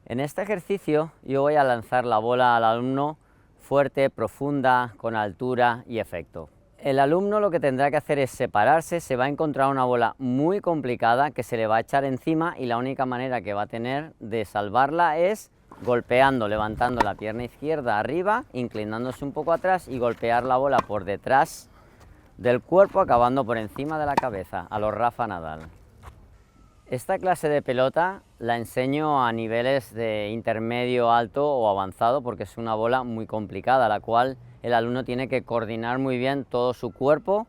En este ejercicio yo voy a lanzar la bola al alumno fuerte, profunda, con altura y efecto. El alumno lo que tendrá que hacer es separarse, se va a encontrar una bola muy complicada que se le va a echar encima y la única manera que va a tener de salvarla es golpeando, levantando la pierna izquierda arriba, inclinándose un poco atrás y golpear la bola por detrás del cuerpo, acabando por encima de la cabeza, a lo Rafa Nadal. Esta clase de pelota la enseño a niveles de intermedio, alto o avanzado porque es una bola muy complicada, la cual el alumno tiene que coordinar muy bien todo su cuerpo,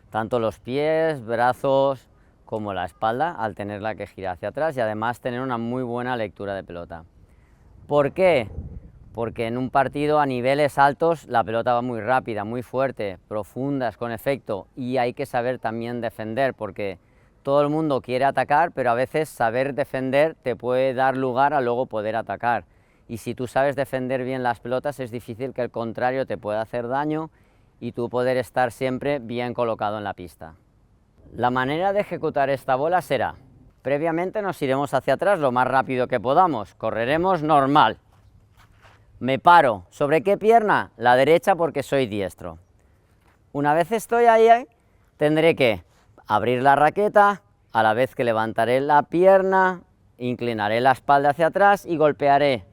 tanto los pies, brazos como la espalda, al tenerla que girar hacia atrás y además tener una muy buena lectura de pelota. ¿Por qué? Porque en un partido a niveles altos la pelota va muy rápida, muy fuerte, profundas, con efecto, y hay que saber también defender porque todo el mundo quiere atacar, pero a veces saber defender te puede dar lugar a luego poder atacar. Y si tú sabes defender bien las pelotas, es difícil que el contrario te pueda hacer daño y tú poder estar siempre bien colocado en la pista. La manera de ejecutar esta bola será, previamente nos iremos hacia atrás lo más rápido que podamos, correremos normal. Me paro, ¿sobre qué pierna? La derecha porque soy diestro. Una vez estoy ahí, tendré que abrir la raqueta, a la vez que levantaré la pierna, inclinaré la espalda hacia atrás y golpearé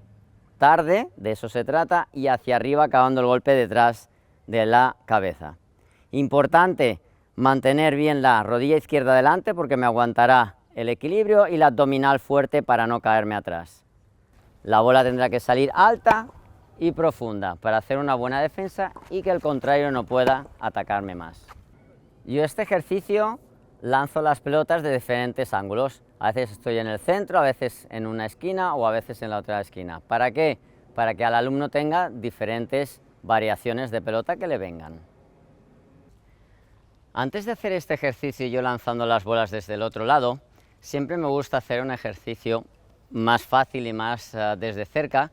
tarde, de eso se trata, y hacia arriba acabando el golpe detrás de la cabeza. Importante mantener bien la rodilla izquierda delante porque me aguantará el equilibrio y la abdominal fuerte para no caerme atrás. La bola tendrá que salir alta y profunda para hacer una buena defensa y que el contrario no pueda atacarme más. Yo este ejercicio lanzo las pelotas de diferentes ángulos. A veces estoy en el centro, a veces en una esquina o a veces en la otra esquina. ¿Para qué? Para que el alumno tenga diferentes variaciones de pelota que le vengan. Antes de hacer este ejercicio yo lanzando las bolas desde el otro lado, siempre me gusta hacer un ejercicio más fácil y más desde cerca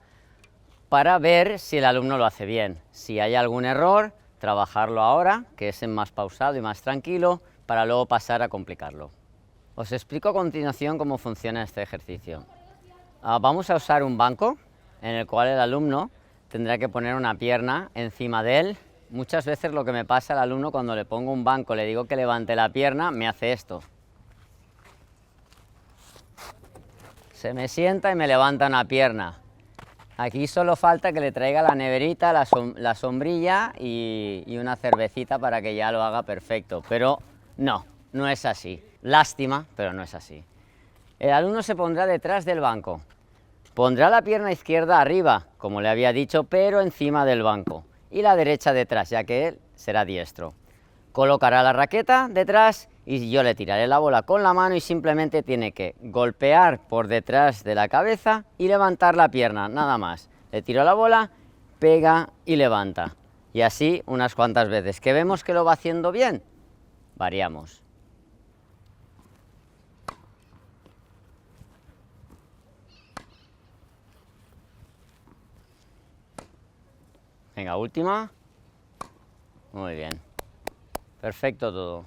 para ver si el alumno lo hace bien. Si hay algún error, trabajarlo ahora, que es en más pausado y más tranquilo, para luego pasar a complicarlo. Os explico a continuación cómo funciona este ejercicio. Vamos a usar un banco en el cual el alumno tendrá que poner una pierna encima de él. Muchas veces lo que me pasa al alumno cuando le pongo un banco, le digo que levante la pierna, me hace esto. Se me sienta y me levanta una pierna. Aquí solo falta que le traiga la neverita, la sombrilla y una cervecita para que ya lo haga perfecto, pero no es así. Lástima, pero no es así. El alumno se pondrá detrás del banco, pondrá la pierna izquierda arriba, como le había dicho, pero encima del banco, y la derecha detrás, ya que él será diestro. Colocará la raqueta detrás y yo le tiraré la bola con la mano y simplemente tiene que golpear por detrás de la cabeza y levantar la pierna, nada más. Le tiro la bola, pega y levanta. Y así unas cuantas veces. ¿Que vemos que lo va haciendo bien? Variamos. Venga, última. Muy bien. Perfecto todo.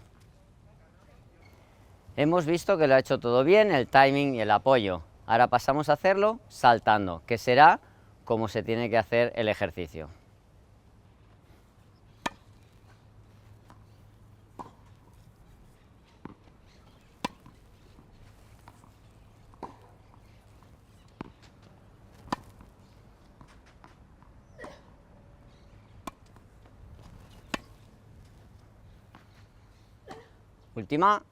Hemos visto que lo ha hecho todo bien, el timing y el apoyo. Ahora pasamos a hacerlo saltando, que será como se tiene que hacer el ejercicio. Última.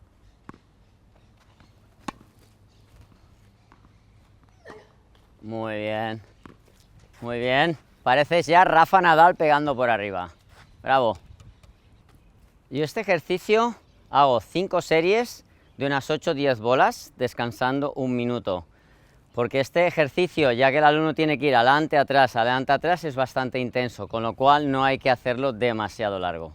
Muy bien. Muy bien. Pareces ya Rafa Nadal pegando por arriba. Bravo. Yo este ejercicio hago 5 series de unas 8 o 10 bolas, descansando 1 minuto. Porque este ejercicio, ya que el alumno tiene que ir adelante, atrás, es bastante intenso, con lo cual no hay que hacerlo demasiado largo.